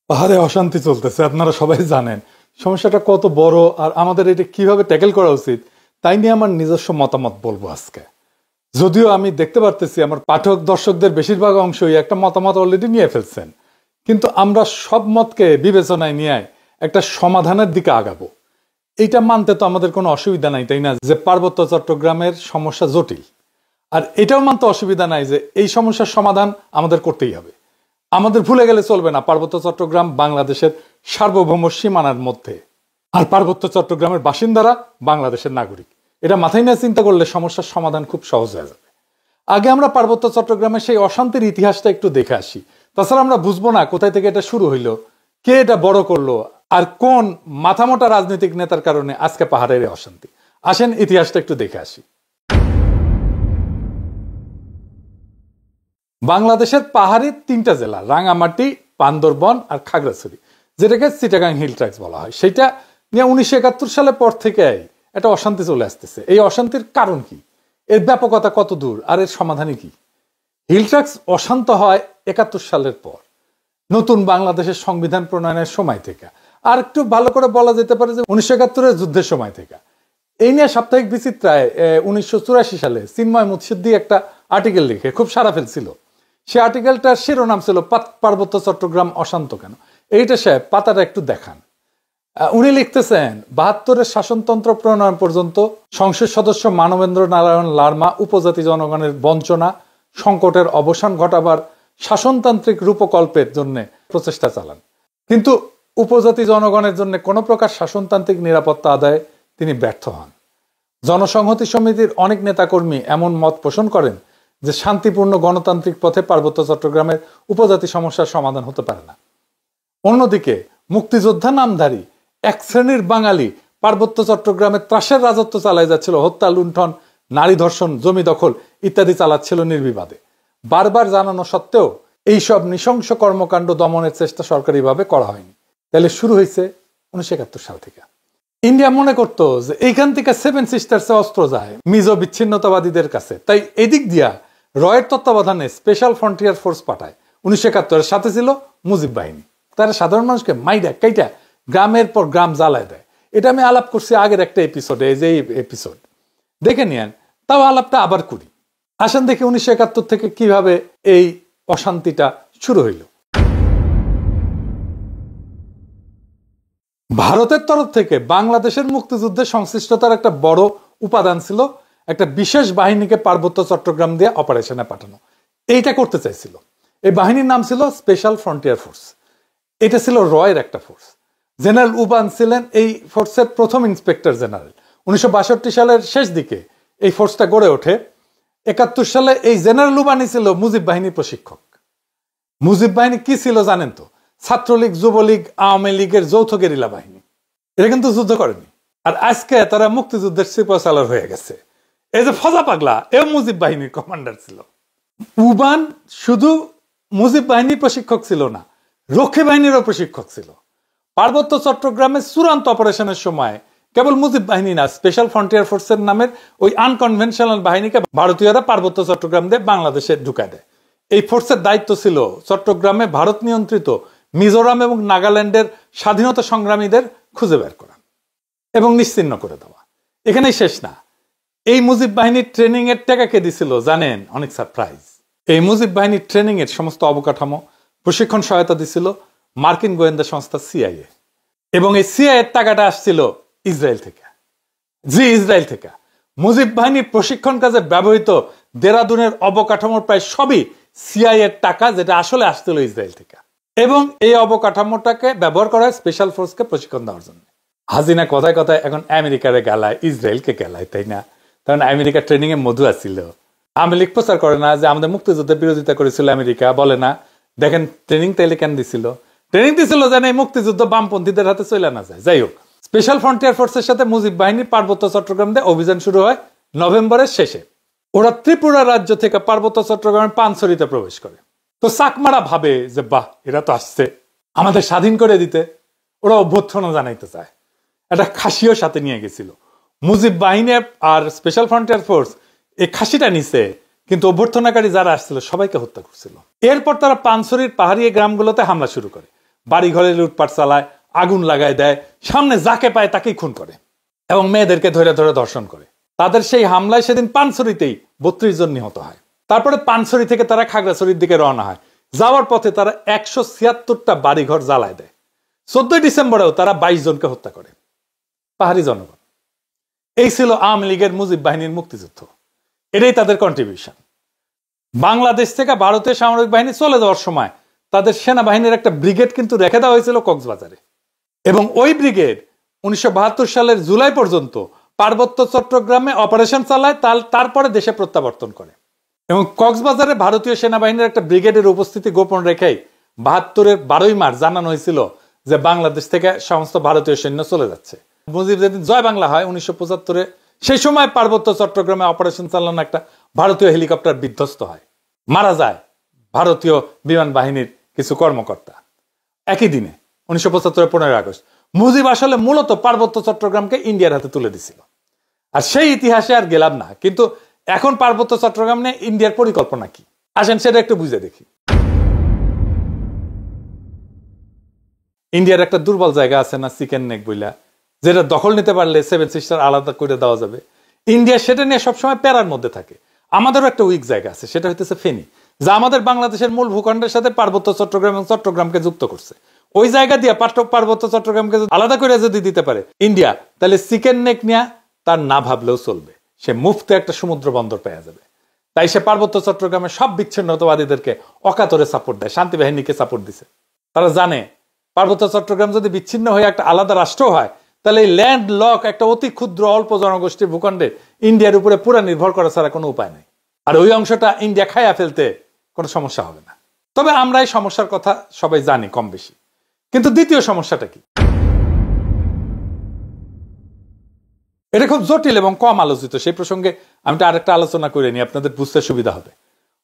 পাহাড়ে অশান্তি চলতেছে, আপনারা সবাই জানেন সমস্যাটা কত বড় আর আমাদের এটা কিভাবে ট্যাকেল করা উচিত তাই নিয়ে আমার নিজস্ব মতামত বলবো আজকে। যদিও আমি দেখতে পারতেছি আমার পাঠক দর্শকদের বেশিরভাগ অংশই একটা মতামত অলরেডি নিয়ে ফেলছেন, কিন্তু আমরা সব মতকে বিবেচনায় নিয়ে একটা সমাধানের দিকে আগাবো। এইটা মানতে তো আমাদের কোনো অসুবিধা নাই, তাই না, যে পার্বত্য চট্টগ্রামের সমস্যা জটিল। আর এটাও মানতে অসুবিধা নাই যে এই সমস্যার সমাধান আমাদের করতেই হবে। আমাদের ভুলে গেলে চলবে না পার্বত্য চট্টগ্রাম বাংলাদেশের সার্বভৌম সীমানার মধ্যে, আর পার্বত্য চট্টগ্রামের বাসিন্দারা বাংলাদেশের নাগরিক। এটা মাথায় নিয়ে চিন্তা করলে সমস্যার সমাধান খুব সহজ হয়ে যাবে। আগে আমরা পার্বত্য চট্টগ্রামের সেই অশান্তির ইতিহাসটা একটু দেখে আসি, তাছাড়া আমরা বুঝবো না কোথায় থেকে এটা শুরু হইলো, কে এটা বড় করলো, আর কোন মাথামোটা রাজনৈতিক নেতার কারণে আজকে পাহাড়ের অশান্তি। আসেন ইতিহাসটা একটু দেখে আসি। বাংলাদেশের পাহাড়ি তিনটা জেলা, রাঙ্গামাটি, বান্দরবন আর খাগড়াছড়ি, যেটাকে চিটাগাং হিল ট্র্যাক্টস বলা হয়, সেটা নিয়ে 1971 সালের পর থেকে একটা অশান্তি চলে আসতেছে। এই অশান্তির কারণ কি, এর ব্যাপকতা কত দূর, আর এর সমাধানই কি? হিল ট্র্যাক্টস অশান্ত হয় 71 সালের পর, নতুন বাংলাদেশের সংবিধান প্রণয়নের সময় থেকে, আর একটু ভালো করে বলা যেতে পারে যে 1971-এর যুদ্ধের সময় থেকে। এই নিয়ে সাপ্তাহিক বিচিত্রায় 1984 সালে চিন্ময় মুৎসিদ্দি একটা আর্টিকেল লিখে খুব সাড়া ফেলছিল। সে আর্টিকেলটার শিরোনাম ছিল পার্বত্য চট্টগ্রাম অশান্ত কেন। এইটা সাহেব পাতাটা একটু দেখান। উনি লিখতেছেন, 72-এর শাসনতন্ত্র প্রণয়ন পর্যন্ত সংসদ সদস্য মানবেন্দ্র নারায়ণ লারমা উপজাতি জনগণের বঞ্চনা সংকটের অবসান ঘটাবার শাসনতান্ত্রিক রূপকল্পের জন্য প্রচেষ্টা চালান, কিন্তু উপজাতি জনগণের জন্য কোনো প্রকার শাসনতান্ত্রিক নিরাপত্তা আদায়ে তিনি ব্যর্থ হন। জনসংহতি সমিতির অনেক নেতাকর্মী এমন মত পোষণ করেন যে শান্তিপূর্ণ গণতান্ত্রিক পথে পার্বত্য চট্টগ্রামের উপজাতি সমস্যার সমাধান হতে পারে না। অন্যদিকে মুক্তিযোদ্ধা নামধারী এক শ্রেণীর বাঙালি পার্বত্য চট্টগ্রামে ত্রাসের রাজত্ব চালায় যাচ্ছিল, হত্যা, লুণ্ঠন, নারী ধর্ষণ, জমি দখল ইত্যাদি চালাচ্ছিল নির্বিবাদে। বারবার জানানো সত্ত্বেও এইসব নৃশংস কর্মকাণ্ড দমনের চেষ্টা সরকারিভাবে করা হয়নি। তাহলে শুরু হয়েছে 1971 সাল থেকে। ইন্ডিয়া মনে করতো যে এইখান থেকে সেভেন সিস্টার্সে অস্ত্র যায় মিজো বিচ্ছিন্নতাবাদীদের কাছে, তাই এদিক দিয়া রয়ের তত্ত্বাবধানে স্পেশাল ফ্রন্টিয়ার ফোর্স পাঠায়। 1971-এর সাথে ছিল মুজিব বাহিনী। তারা সাধারণ মানুষকে মাইরা কাইটা গ্রামের পর গ্রাম জ্বালায় দেয়। এটা আমি আলাপ করছি আগের একটা এপিসোডে, এই যে এপিসোড দেখে নিয়েন, তাও আলাপটা আবার করি। আসেন দেখি 1971 থেকে কিভাবে এই অশান্তিটা শুরু হইল। ভারতের তরফ থেকে বাংলাদেশের মুক্তিযুদ্ধে সংশ্লিষ্টতার একটা বড় উপাদান ছিল একটা বিশেষ বাহিনীকে পার্বত্য চট্টগ্রাম দিয়ে অপারেশনে পাঠানো। এইটা করতে চাইছিল। এই বাহিনীর নাম ছিল স্পেশাল ফ্রন্টিয়ার ফোর্স। এটা ছিল রয়ের একটা ফোর্স। জেনারেল উবান ছিলেন এই ফোর্সের প্রথম ইন্সপেক্টর জেনারেল। 1962 সালের শেষ দিকে এই ফোর্সটা গড়ে ওঠে। 71 সালে এই জেনারেল উবানই ছিল মুজিব বাহিনীর প্রশিক্ষক। মুজিব বাহিনী কি ছিল জানেন তো? ছাত্রলীগ, যুবলীগ, আওয়ামী লীগের যৌথ গেরিলা বাহিনী। এটা কিন্তু যুদ্ধ করেনি। আর আজকে তারা মুক্তিযুদ্ধের সিপাহসালার হয়ে গেছে। এই যে ফজা পাগলা, এও মুজিব বাহিনীর কমান্ডার ছিল। উবান শুধু মুজিব বাহিনীর প্রশিক্ষক ছিল না, রক্ষী বাহিনীরও প্রশিক্ষক ছিল। পার্বত্য চট্টগ্রামের চূড়ান্ত অপারেশনের সময় কেবল মুজিব বাহিনী না, স্পেশাল ফ্রন্টিয়ার ফোর্সের নামের ওই আনকনভেনশনাল বাহিনীকে ভারতীয়রা পার্বত্য চট্টগ্রাম দিয়ে বাংলাদেশে ঢুকায় দেয়। এই ফোর্সের দায়িত্ব ছিল চট্টগ্রামে ভারত নিয়ন্ত্রিত মিজোরাম এবং নাগাল্যান্ডের স্বাধীনতা সংগ্রামীদের খুঁজে বের করা এবং নিশ্চিহ্ন করে দেওয়া। এখানেই শেষ না। এই মুজিব বাহিনীর ট্রেনিং এর টাকা কে দিছিল জানেন? অনেক সারপ্রাইজ। এই মুজিব বাহিনীর ট্রেনিং এর সমস্ত অবকাঠামো, প্রশিক্ষণ সহায়তা দিছিল মার্কিন গোয়েন্দা সংস্থা সিআইএ, এবং এই সিআইএ এর টাকাটা আসছিল ইসরায়েল থেকে। ইসরায়েল থেকে মুজিব বাহিনীর প্রশিক্ষণ কাজে ব্যবহৃত দেরাদুনের অবকাঠামোর প্রায় সবই সিআইএ এর টাকা, যেটা আসলে আসছিল ইসরায়েল থেকে। এবং এই অবকাঠামোটাকে ব্যবহার করা হয় স্পেশাল ফোর্সকে প্রশিক্ষণ দেওয়ার জন্য। হাসিনা কথায় কথায় এখন আমেরিকারে গেলায়, ইসরায়েলকে গেলায়, তাই না? কারণ আমেরিকা ট্রেনিং এ মধু আসছিল। আওয়ামী লীগ প্রচার করে না যে আমাদের মুক্তিযুদ্ধের বিরোধিতা করেছিল আমেরিকা, বলে না দেখেন ট্রেনিং তাইলে কেন দিছিল? ট্রেনিং দিছিল যেন এই মুক্তিযুদ্ধ বামপন্থীদের হাতে চলে না যায়। যাই হোক, স্পেশাল ফ্রন্টিয়ার ফোর্সের সাথে মুজিব বাহিনী পার্বত্য চট্টগ্রাম দিয়ে অভিযান শুরু হয় নভেম্বরের শেষে। ওরা ত্রিপুরা রাজ্য থেকে পার্বত্য চট্টগ্রামের পানছড়িতে প্রবেশ করে। তো চাকমারা ভাবে যে বাহ, এরা তো আসছে আমাদের স্বাধীন করে দিতে। ওরা অভ্যর্থনা জানাইতে চায়। একটা খাসিও সাথে নিয়ে গেছিল। মুজিব বাহিনী আর স্পেশাল ফ্রন্টিয়ার ফোর্স এই খাসিটা নিছে, কিন্তু অভ্যর্থনাকারী যারা আসছিল সবাইকে হত্যা করছিল। এরপর তারা পানছড়ির পাহাড়ি গ্রামগুলোতে হামলা শুরু করে। বাড়িঘরে লুটপাট চালায়, আগুন লাগায় দেয়, সামনে যাকে পায় তাকেই খুন করে এবং মেয়েদেরকে ধরে ধরে ধর্ষণ করে। তাদের সেই হামলায় সেদিন পানছড়িতেই 32 জন নিহত হয়। তারপরে পানছড়ি থেকে তারা খাগড়াছড়ির দিকে রওনা হয়। যাওয়ার পথে তারা 176টা বাড়িঘর জ্বালায় দেয়। 14 ডিসেম্বরেও তারা 22 জনকে হত্যা করে, পাহাড়ি জনগণ। এই ছিল আওয়ামী লীগের মুজিব বাহিনীর মুক্তিযুদ্ধ। এটাই তাদের কন্ট্রিবিউশন। বাংলাদেশ থেকে ভারতীয় সামরিক বাহিনী চলে যাওয়ার সময় তাদের সেনাবাহিনীর একটা ব্রিগেড কিন্তু রেখে দেওয়া হয়েছিল কক্সবাজারে, এবং ওই ব্রিগেড 1972 সালের জুলাই পর্যন্ত পার্বত্য চট্টগ্রামে অপারেশন চালায়, তারপরে দেশে প্রত্যাবর্তন করে। এবং কক্সবাজারে ভারতীয় সেনাবাহিনীর একটা ব্রিগেডের উপস্থিতি গোপন রেখেই 72-এর 12ই মার্চ জানানো হয়েছিল যে বাংলাদেশ থেকে সমস্ত ভারতীয় সৈন্য চলে যাচ্ছে। মুজিব যেদিন জয় বাংলা হয় 1975-এ, সেই সময় পার্বত্য চট্টগ্রামে অপারেশন চালানো একটা ভারতীয় হেলিকপ্টার বিধ্বস্ত হয়, মারা যায় ভারতীয় বিমান বাহিনীর কিছু কর্মকর্তা একই দিনে 1975-এর 15 আগস্ট। মুজিব আসলে মূলত পার্বত্য চট্টগ্রামকে ইন্ডিয়ার হাতে তুলে দিছিল। আর সেই ইতিহাসে আর গেলাম না, কিন্তু এখন পার্বত্য চট্টগ্রাম নিয়ে ইন্ডিয়ার পরিকল্পনা কি, আসেন সেটা একটু বুঝে দেখি। ইন্ডিয়ার একটা দুর্বল জায়গা আছে না, চিকেন নেক বইলা, যেটা দখল নিতে পারলে 7 সিস্টার আলাদা করে দেওয়া যাবে। ইন্ডিয়া সেটা নিয়ে সবসময় প্যারার মধ্যে থাকে। আমাদেরও একটা উইক জায়গা আছে, সেটা হইতেছে ফেনী, যা আমাদের বাংলাদেশের মূল ভূখণ্ডের সাথে পার্বত্য চট্টগ্রাম এবং চট্টগ্রামকে যুক্ত করছে। ওই জায়গা দিয়ে পার্বত্য চট্টগ্রামকে আলাদা করে যদি দিতে পারে ইন্ডিয়া, তাহলে চিকেন নেক নিয়ে তার না ভাবলেও চলবে, সে মুফতে একটা সমুদ্র বন্দর পেয়ে যাবে। তাই সে পার্বত্য চট্টগ্রামের সব বিচ্ছিন্নতাবাদীদেরকে অকাতরে সাপোর্ট দেয়, শান্তি বাহিনীকে সাপোর্ট দিছে। তারা জানে পার্বত্য চট্টগ্রাম যদি বিচ্ছিন্ন হয়ে একটা আলাদা রাষ্ট্র হয়, তাহলে এই ল্যান্ড লক একটা অতি ক্ষুদ্র অল্প জনগোষ্ঠীর ভূখণ্ডে ইন্ডিয়ার উপরে পুরো নির্ভর করা ছাড়া কোনো উপায় নেই। আর ওই অংশটা ইন্ডিয়া খাইয়া ফেলতে কোনো সমস্যা হবে না। তবে আমরা এই সমস্যার কথা সবাই জানি কম বেশি। কিন্তু দ্বিতীয় সমস্যাটা কি, এটা খুব জটিল এবং কম আলোচিত। সেই প্রসঙ্গে আমি আরেকটা আলোচনা করে নিই, আপনাদের বুঝতে সুবিধা হবে।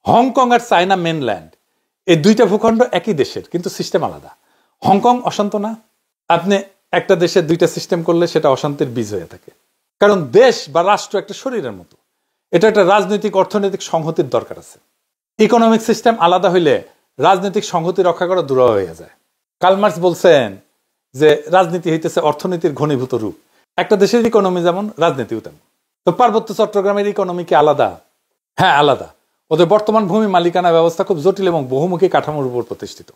হংকং আর চায়না মেনল্যান্ড, এই দুইটা ভূখণ্ড একই দেশের, কিন্তু সিস্টেম আলাদা। হংকং অশান্ত না? আপনি একটা দেশের দুইটা সিস্টেম করলে সেটা অশান্তির বীজ হয়ে থাকে। কারণ দেশ বা রাষ্ট্র একটা শরীরের মতো, এটা একটা রাজনৈতিক অর্থনৈতিক সংহতির দরকার আছে। ইকোনমিক সিস্টেম আলাদা হইলে রাজনৈতিক সংহতি রক্ষা করা দুরূহ হয়ে যায়। কার্ল মার্কস বলছেন যে রাজনীতি হইতেছে অর্থনীতির ঘনীভূত রূপ। একটা দেশের ইকোনমি যেমন, রাজনীতিও তেমন। তো পার্বত্য চট্টগ্রামের ইকোনমি কি আলাদা? হ্যাঁ, আলাদা। ওদের বর্তমান ভূমি মালিকানা ব্যবস্থা খুব জটিল এবং বহুমুখী কাঠামোর উপর প্রতিষ্ঠিত,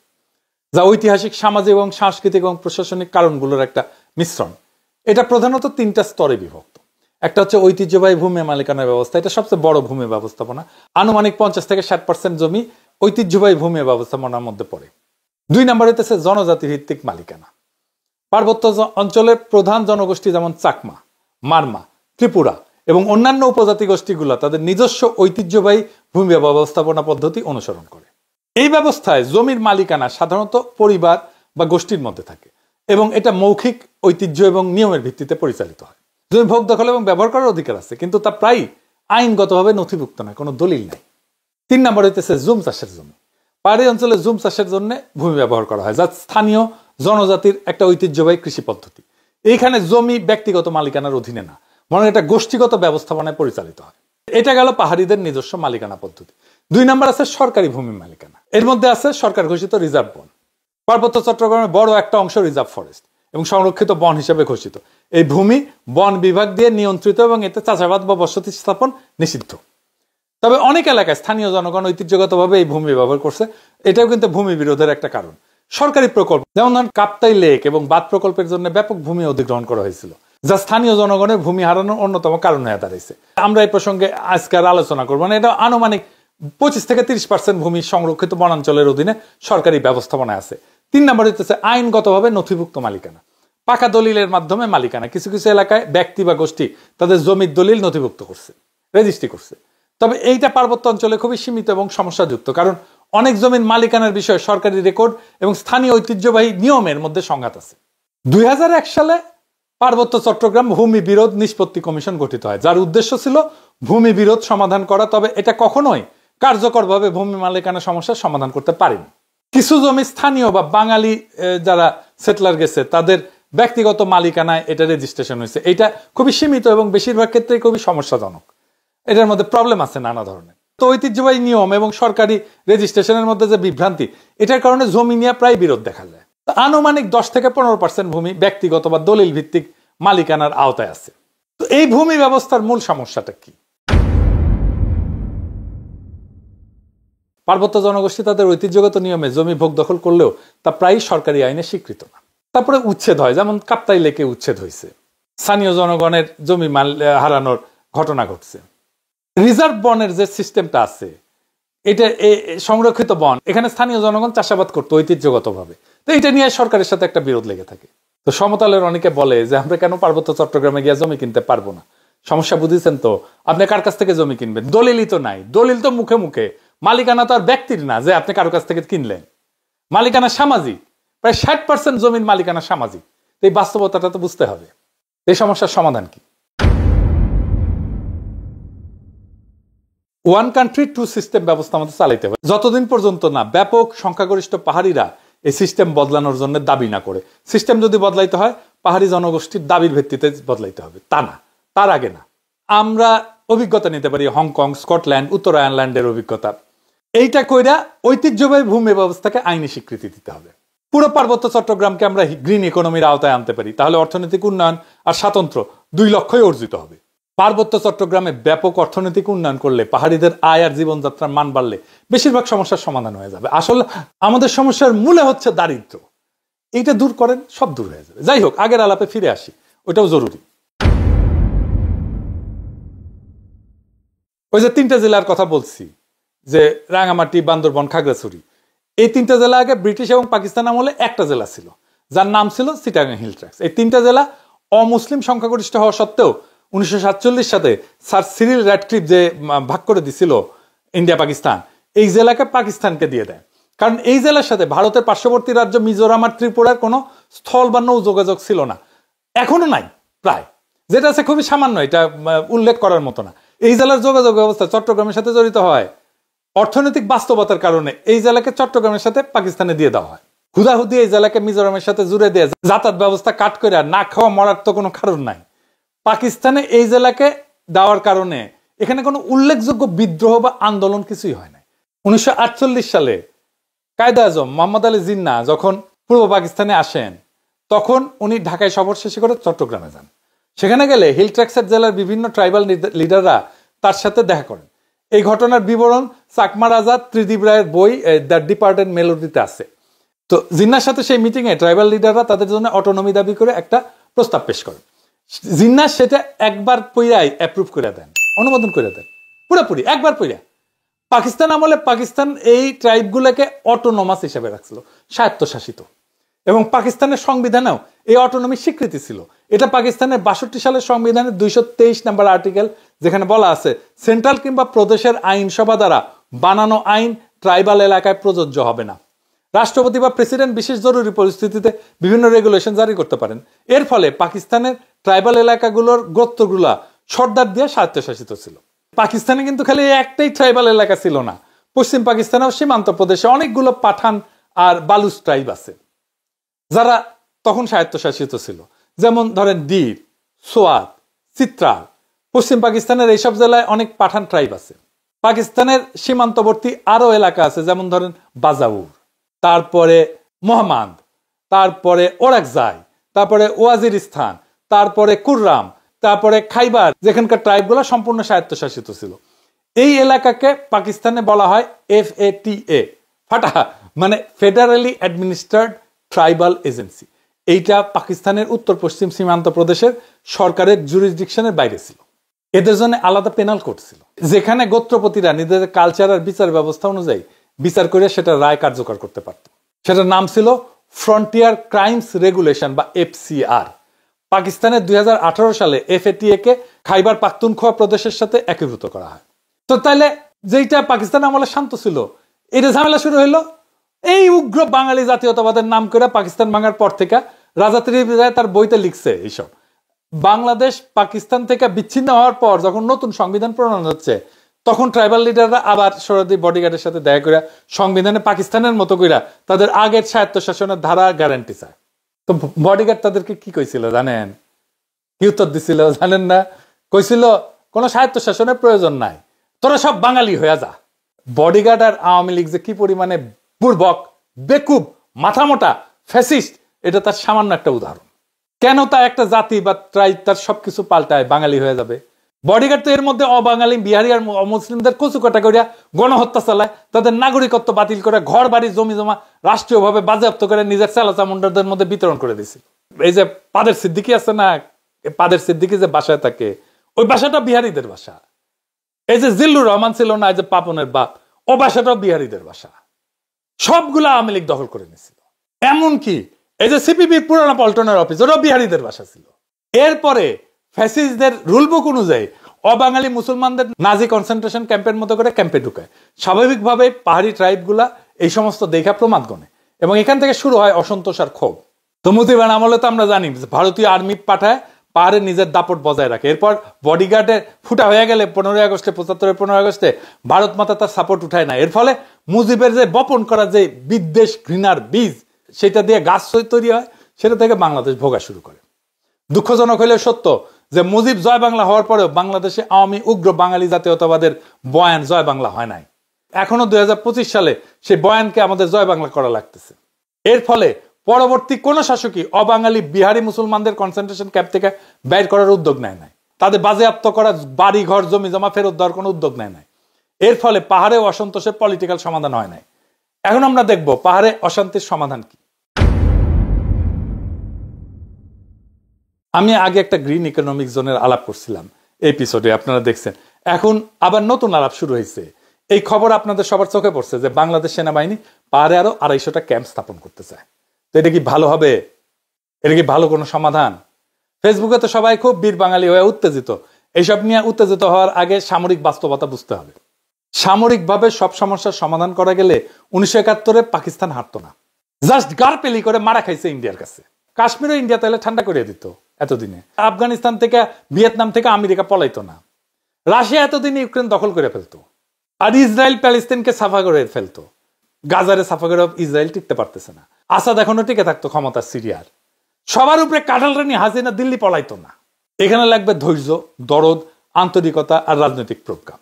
যা ঐতিহাসিক, সামাজিক এবং সাংস্কৃতিক এবং প্রশাসনিক কারণগুলোর একটা মিশ্রণ। এটা প্রধানত 3টা স্তরে বিভক্ত। একটা হচ্ছে ঐতিহ্যবাহী ভূমি মালিকানা ব্যবস্থা, এটা সবচেয়ে বড় ভূমি ব্যবস্থাপনা। আনুমানিক 50 থেকে 60% জমি ঐতিহ্যবাহী ভূমি ব্যবস্থাপনার মধ্যে পড়ে। 2 নম্বর হইতেছে জনজাতি ভিত্তিক মালিকানা। পার্বত্য অঞ্চলের প্রধান জনগোষ্ঠী যেমন চাকমা, মারমা, ত্রিপুরা এবং অন্যান্য উপজাতি গোষ্ঠীগুলো তাদের নিজস্ব ঐতিহ্যবাহী ভূমি ব্যবস্থাপনা পদ্ধতি অনুসরণ করে। এই ব্যবস্থায় জমির মালিকানা সাধারণত পরিবার বা গোষ্ঠীর মধ্যে থাকে এবং এটা মৌখিক ঐতিহ্য এবং নিয়মের ভিত্তিতে পরিচালিত হয়। জমি ভোগ দখল এবং ব্যবহার করার অধিকার আছে, কিন্তু তা প্রায় আইনগতভাবে নথিভুক্ত নয়, কোনো দলিল নাই। 3 নম্বর হইতেছে জুম চাষের জমি। পাহাড়ি অঞ্চলে জুম চাষের জন্য ভূমি ব্যবহার করা হয়, যা স্থানীয় জনজাতির একটা ঐতিহ্যবাহী কৃষি পদ্ধতি। এইখানে জমি ব্যক্তিগত মালিকানার অধীনে না, বরং এটা গোষ্ঠীগত ব্যবস্থাপনায় পরিচালিত হয়। এটা গেল পাহাড়িদের নিজস্ব মালিকানা পদ্ধতি। 2 নম্বর আছে সরকারি ভূমি মালিকানা। এর মধ্যে আছে সরকার ঘোষিত রিজার্ভ বন। পার্বত্য চট্টগ্রামের বড় একটা অংশ রিজার্ভ ফরেস্ট এবং সংরক্ষিত বন হিসেবে ঘোষিত। এই ভূমি বন বিভাগ দিয়ে নিয়ন্ত্রিত এবং এতে চাষাবাদ বা বসতি স্থাপন নিষিদ্ধ। তবে অনেক এলাকায় স্থানীয় জনগণ ঐতিহ্যগতভাবে এই ভূমি ব্যবহার করছে, এটাও কিন্তু ভূমি বিরোধের একটা কারণ। সরকারি প্রকল্প যেমন ধরেন কাপ্তাই লেক এবং বাঁধ প্রকল্পের জন্য ব্যাপক ভূমি অধিগ্রহণ করা হয়েছিল, যা স্থানীয় জনগণের ভূমি হারানোর অন্যতম কারণ হয়ে দাঁড়িয়েছে। আমরা এই প্রসঙ্গে আজকে আর আলোচনা করবো না। এটা আনুমানিক 25 থেকে 30% ভূমি সংরক্ষিত বনাঞ্চলের অধীনে সরকারি ব্যবস্থাপনায় আছে। 3 নম্বর হচ্ছে আইনগতভাবে নথিভুক্ত মালিকানা। পাকা দলিলের মাধ্যমে মালিকানা। কিছু কিছু এলাকায় ব্যক্তি বা গোষ্ঠী তাদের জমির দলিল নথিভুক্ত করছে, রেজিস্ট্রি করছে। তবে এইটা পার্বত্য অঞ্চলে খুবই সীমিত এবং সমস্যাযুক্ত, কারণ অনেক জমির মালিকানার বিষয়ে সরকারি রেকর্ড এবং স্থানীয় ঐতিহ্যবাহী নিয়মের মধ্যে সংঘাত আছে। 2001 সালে পার্বত্য চট্টগ্রাম ভূমি বিরোধ নিষ্পত্তি কমিশন গঠিত হয়, যার উদ্দেশ্য ছিল ভূমি বিরোধ সমাধান করা। তবে এটা কখনোই কার্যকরভাবে ভূমি মালিকানা সমস্যার সমাধান করতে পারেনি। কিছু জমি স্থানীয় বা বাঙালি যারা সেটলার গেছে তাদের ব্যক্তিগত মালিকানায় এটা রেজিস্ট্রেশন হয়েছে। এটা খুবই সীমিত এবং বেশিরভাগ ক্ষেত্রে খুবই সমস্যাজনক। এটার মধ্যে প্রবলেম আছে নানা ধরনের। তো ঐতিহ্যবাহী নিয়ম এবং সরকারি রেজিস্ট্রেশনের মধ্যে যে বিভ্রান্তি, এটার কারণে জমি নিয়ে প্রায় বিরোধ দেখা যায়। আনুমানিক 10 থেকে 15% ভূমি ব্যক্তিগত বা দলিল ভিত্তিক মালিকানার আওতায় আছে। তো এই ভূমি ব্যবস্থার মূল সমস্যাটা কি? পার্বত্য জনগোষ্ঠী তাদের ঐতিহ্যগত নিয়মে জমি ভোগ দখল করলেও তা প্রায়ই সরকারি আইনে স্বীকৃত না। তারপরে উচ্ছেদ হয়, যেমন কাপ্তাই লেকে উচ্ছেদ হয়েছে, স্থানীয় জনগণের জমি হারানোর ঘটনা ঘটছে। রিজার্ভ বনের যে সিস্টেমটা আছে, এটা সংরক্ষিত বন, এখানে স্থানীয় জনগণ চাষাবাদ করতো ঐতিহ্যগতভাবে। তো এটা নিয়ে সরকারের সাথে একটা বিরোধ লেগে থাকে। তো সমতলের অনেকে বলে যে আমরা কেন পার্বত্য চট্টগ্রামে গিয়ে জমি কিনতে পারবো না? সমস্যা বুঝেছেন তো? আপনি কার কাছ থেকে জমি কিনবেন? দলিলই তো নাই। দলিল তো মুখে মুখে, মালিকানা তো আর ব্যক্তির না যে আপনি কারো কাছ থেকে কিনলেন। মালিকানা সামাজিক, প্রায় 60% জমির মালিকানা সামাজিক। এই বাস্তবতাটা তো বুঝতে হবে। এই সমস্যার সমাধান কি? ওয়ান কান্ট্রি টু সিস্টেম ব্যবস্থা আমাদের চালাইতে হবে, যতদিন পর্যন্ত না ব্যাপক সংখ্যাগরিষ্ঠ পাহাড়িরা এই সিস্টেম বদলানোর জন্য দাবি না করে। সিস্টেম যদি বদলাইতে হয় পাহাড়ি জনগোষ্ঠীর দাবির ভিত্তিতে বদলাইতে হবে, তা না, তার আগে না। আমরা অভিজ্ঞতা নিতে পারি হংকং, স্কটল্যান্ড, উত্তর আয়ারল্যান্ডের অভিজ্ঞতা। এইটা কইরা ঐতিহ্যবাহী ভূমি ব্যবস্থাকে আইনি স্বীকৃতি দিতে হবে। পুরো পার্বত্য চট্টগ্রামকে আমরা গ্রিন ইকোনমির আওতায় আনতে পারি, তাহলে অর্থনৈতিক উন্নয়ন আর স্বাতন্ত্র্য 2 লক্ষই অর্জিত হবে। পার্বত্য চট্টগ্রামে ব্যাপক অর্থনৈতিক উন্নয়ন করলে, পাহাড়িদের আয় আর জীবনযাত্রার মান বাড়লে বেশিরভাগ সমস্যার সমাধান হয়ে যাবে। আসলে আমাদের সমস্যার মূলে হচ্ছে দারিদ্র্য। এইটা দূর করেন, সব দূর হয়ে যাবে। যাই হোক, আগের আলাপে ফিরে আসি, ওইটাও জরুরি। ওই যে 3টে জেলার কথা বলছি, যে রাঙামাটি, বান্দরবন, খাগড়াছড়ি, এই 3টে জেলা আগে ব্রিটিশ এবং পাকিস্তান আমলে একটা জেলা ছিল, যার নাম ছিল চিটাগাং হিল ট্র্যাক্টস। এই 3টে জেলা অমুসলিম সংখ্যাগরিষ্ঠ হওয়া সত্ত্বেও 1947 সালে স্যার সিরিল র্যাডক্লিফ যে ভাগ করে দিছিল ইন্ডিয়া পাকিস্তান, এই জেলাকে পাকিস্তানকে দিয়ে দেয়। কারণ এই জেলার সাথে ভারতের পার্শ্ববর্তী রাজ্য মিজোরাম আর ত্রিপুরার কোনো স্থল বা নৌ যোগাযোগ ছিল না, এখনো নাই প্রায়, যেটা আছে খুবই সামান্য, এটা উল্লেখ করার মতো না। এই জেলার যোগাযোগ ব্যবস্থা চট্টগ্রামের সাথে জড়িত হয়। অর্থনৈতিক বাস্তবতার কারণে এই জেলাকে চট্টগ্রামের সাথে পাকিস্তানে দিয়ে দেওয়া হয়। হুদাহুদি এই জেলাকে মিজোরামের সাথে জুড়ে দিয়ে যাতায়াত ব্যবস্থা কাট করে না খাওয়া মরার তো কোনো কারণ নাই। পাকিস্তানে এই জেলাকে দেওয়ার কারণে এখানে কোনো উল্লেখযোগ্য বিদ্রোহ বা আন্দোলন কিছুই হয় না। 1948 সালে কায়েদে আজম মোহাম্মদ আলী জিন্নাহ যখন পূর্ব পাকিস্তানে আসেন, তখন উনি ঢাকায় সফর শেষ করে চট্টগ্রামে যান। সেখানে গেলে হিল ট্র্যাক্টস জেলার বিভিন্ন ট্রাইবাল লিডাররা তার সাথে দেখা করেন। এই ঘটনার বিবরণ চাকমা রাজা ত্রিদীপ রায়ের বই দ্য ডিপার্টেড মেলোডিতে আছে। তো জিন্নাহর সাথে সেই মিটিংয়ে ট্রাইবাল লিডাররা তাদের জন্য অটোনমি দাবি করে একটা প্রস্তাব পেশ করেন। জিন্নাহ সেটা একবার পইরাই অ্যাপ্রুভ করে দেন, অনুমোদন করে দেন, পুরোপুরি একবার পইরা। পাকিস্তান আমলে পাকিস্তান এই ট্রাইবগুলোকে অটোনোমাস হিসেবে রাখছিল, স্বায়ত্তশাসিত, এবং পাকিস্তানের সংবিধানেও এই অটোনমি স্বীকৃতি ছিল। এটা পাকিস্তানের 62 সালের সংবিধানের 223 নম্বর আর্টিকেল, যেখানে বলা আছে সেন্ট্রাল কিংবা প্রদেশের আইনসভা দ্বারা বানানো আইন ট্রাইবাল এলাকায় প্রযোজ্য হবে না। রাষ্ট্রপতি বা প্রেসিডেন্ট বিশেষ জরুরি পরিস্থিতিতে বিভিন্ন রেগুলেশন জারি করতে পারেন। এর ফলে পাকিস্তানের ট্রাইবাল এলাকাগুলোর গোত্রগুলা সর্দার দিয়ে স্বায়ত্তশাসিত ছিল। পাকিস্তানে কিন্তু খালি একটাই ট্রাইবাল এলাকা ছিল না, পশ্চিম পাকিস্তানেও সীমান্ত প্রদেশে অনেকগুলো পাঠান আর বালুচ ট্রাইব আছে, যারা তখন স্বায়ত্তশাসিত ছিল। যেমন ধরেন দীর, সোয়াত, চিত্রাল। পশ্চিম পাকিস্তানের এইসব জেলায় অনেক পাঠান ট্রাইব আছে। পাকিস্তানের সীমান্তবর্তী আরো এলাকা আছে, যেমন ধরেন বাজাউর, তারপরে মোহাম্মদ, তারপরে ওরাকজাই, তারপরে ওয়াজিরিস্তান, তারপরে কুররাম, তারপরে খাইবার, যেখানকার ট্রাইবগুলো সম্পূর্ণ স্বায়ত্তশাসিত ছিল। এই এলাকাকে পাকিস্তানে বলা হয় FATA, ফাটা, মানে ফেডারেলি অ্যাডমিনিস্ট্রেড ট্রাইবাল এজেন্সি। এইটা পাকিস্তানের উত্তর পশ্চিম সীমান্ত প্রদেশের সরকারের জুরিসডিকশনের বাইরে ছিল। এদের জন্য আলাদা পেনাল কোড ছিল, যেখানে গোত্রপতিরা নিজেদের কালচার আর বিচার ব্যবস্থা অনুযায়ী বিচার করে সেটা রায় কার্যকর করতে পারত। সেটার নাম ছিল ফ্রন্টিয়ার ক্রাইমস রেগুলেশন বা FCR। পাকিস্তানের 2018 সালে FATA কে খাইবার পাখতুনখোয়া প্রদেশের সাথে একীভূত করা হয়। তো তাইলে যেটা পাকিস্তান আমলে শান্ত ছিল, এটা ঝামেলা শুরু হইলো এই উগ্র বাঙালি জাতীয়তাবাদের নাম করে। পাকিস্তান ভাঙার পর থেকে রাজা ত্রিদীপ রায় তার বইতে লিখছে এইসব। বাংলাদেশ পাকিস্তান থেকে বিচ্ছিন্ন হওয়ার পর যখন নতুন সংবিধান প্রণয়ন হচ্ছে, তখন ট্রাইবাল লিডাররা আবার সরহদি বডিগার্ডের সাথে দেখা করে সংবিধানে পাকিস্তানের মতো করে তাদের আগের স্বায়ত্তশাসনের ধারা গ্যারান্টি চায়। তো বডিগার্ড তাদেরকে কি কইছিল জানেন? কি উত্তর দিছিল জানেন না? কইছিল কোনো স্বায়ত্তশাসনের প্রয়োজন নাই, তোরা সব বাঙালি হয়ে যা। বডিগার্ড আর আওয়ামী লীগ যে কি পরিমাণে বুর্বক, বেকুব, মাথা মোটা ফ্যাসিস্ট, এটা তার সামান্য একটা উদাহরণ। কেন তা একটা জাতি বা ট্রাইব তার সবকিছু পাল্টায় বাঙালি হয়ে যাবে? বডিগার্ড তো এর মধ্যে অবাঙালি, বিহারি আর অমুসলিমদের কচুকাটা করিয়া গণহত্যা চালায়, তাদের নাগরিকত্ব বাতিল করে, ঘর বাড়ি জমি জমা রাষ্ট্রীয়ভাবে বাজেয়াপ্ত করে নিজের চালাচামুন্ডারদের মধ্যে বিতরণ করে দিয়েছিল। এই যে পাদের সিদ্দিকি আছে না, পাদের সিদ্দিকি যে বাসায় থাকে, ওই বাসাটা বিহারিদের বাসা। এই যে জিল্লুর রহমান ছিল না, এই যে পাপনের বাপ, ও বাসাটাও বিহারিদের বাসা। সবগুলা আওয়ামী লীগ দখল করে নিয়েছিল। এমনকি এই যে সিপিবির পুরানা পল্টনের অফিস, ওটাও বিহারিদের বাসা ছিল। এরপরে ফ্যাসিস্টদের রুল বুক অনুযায়ী অবাঙালি মুসলমানদের নাজি কনসেন্ট্রেশন ক্যাম্পের মতো করে ক্যাম্পে ঢুকায়। স্বাভাবিকভাবে পাহাড়ি ট্রাইবগুলা এই সমস্ত দেখা প্রমাদ গণে এবং এখান থেকে শুরু হয় অসন্তোষ আর ক্ষোভ। তো মুজিবের আমলে তো আমরা জানি ভারতীয় আর্মি পাঠায়, পাহাড়ে নিজের দাপট বজায় রাখে। এরপর বডিগার্ডের ফুটা হয়ে গেলে 15 আগস্টে, 75-এর 15 আগস্টে ভারত মাতা তার সাপোর্ট উঠায় না। এর ফলে মুজিবের যে বপন করা যে বিদ্বেষ ঘৃণার বীজ, সেটা দিয়ে গাছ তৈরি হয়, সেটা থেকে বাংলাদেশ ভোগা শুরু করে। দুঃখজনক হলেও সত্য যে মুজিব জয় বাংলা হওয়ার পরেও বাংলাদেশে আওয়ামী উগ্র বাঙালি জাতীয়তাবাদের বয়ান জয় বাংলা হয় নাই। এখনো 2025 সালে সেই বয়ানকে আমাদের জয় বাংলা করা লাগতেছে। এর ফলে পরবর্তী কোন শাসকই অবাঙালি বিহারি মুসলমানদের কনসেন্ট্রেশন ক্যাম্প থেকে বের করার উদ্যোগ নেয় নাই, তাদের বাজেয়াপ্ত করা বাড়ি ঘর জমি জমা ফেরত দেওয়ার কোনো উদ্যোগ নেয় নাই। এর ফলে পাহাড়ে অসন্তোষের পলিটিক্যাল সমাধান হয় নাই। এখন আমরা দেখব পাহাড়ে অশান্তির সমাধান কি। আমি আগে একটা গ্রিন ইকোনমিক জোনের আলাপ করছিলাম এপিসোডে, আপনারা দেখছেন। এখন আবার নতুন আলাপ শুরু হয়েছে। এই খবর আপনাদের সবার চোখে পড়ছে যে বাংলাদেশ সেনাবাহিনী পাহাড়ে আরো 250টা ক্যাম্প স্থাপন করতে চায়। তো এটা কি ভালো হবে? এটা কি ভালো কোনো সমাধান? ফেসবুকে তো সবাই খুব বীর বাঙালি হয়ে উত্তেজিত। এইসব নিয়ে উত্তেজিত হওয়ার আগে সামরিক বাস্তবতা বুঝতে হবে। সামরিকভাবে সব সমস্যার সমাধান করা গেলে 1971-এ পাকিস্তান হারতো না। জাস্ট গারপেলি করে মারা খাইছে ইন্ডিয়ার কাছে। কাশ্মীরও ইন্ডিয়া তাহলে ঠান্ডা করে দিত এতদিনে। আফগানিস্তান থেকে, ভিয়েতনাম থেকে আমেরিকা পলাইতো না। রাশিয়া এতদিনে ইউক্রেন দখল করে ফেলতো। আর ইসরায়েল প্যালেস্তাইনকে সাফা করে ফেলতো। গাজারে সাফা করে ইসরায়েল টিকতে পারতেছে না। আসাদ এখনো টিকে থাকতো ক্ষমতা সিরিয়ার। সবার উপরে কাঁঠাল রানী হাসিনা দিল্লি পলাইতো না। এখানে লাগবে ধৈর্য, দরদ, আন্তরিকতা আর রাজনৈতিক প্রজ্ঞা।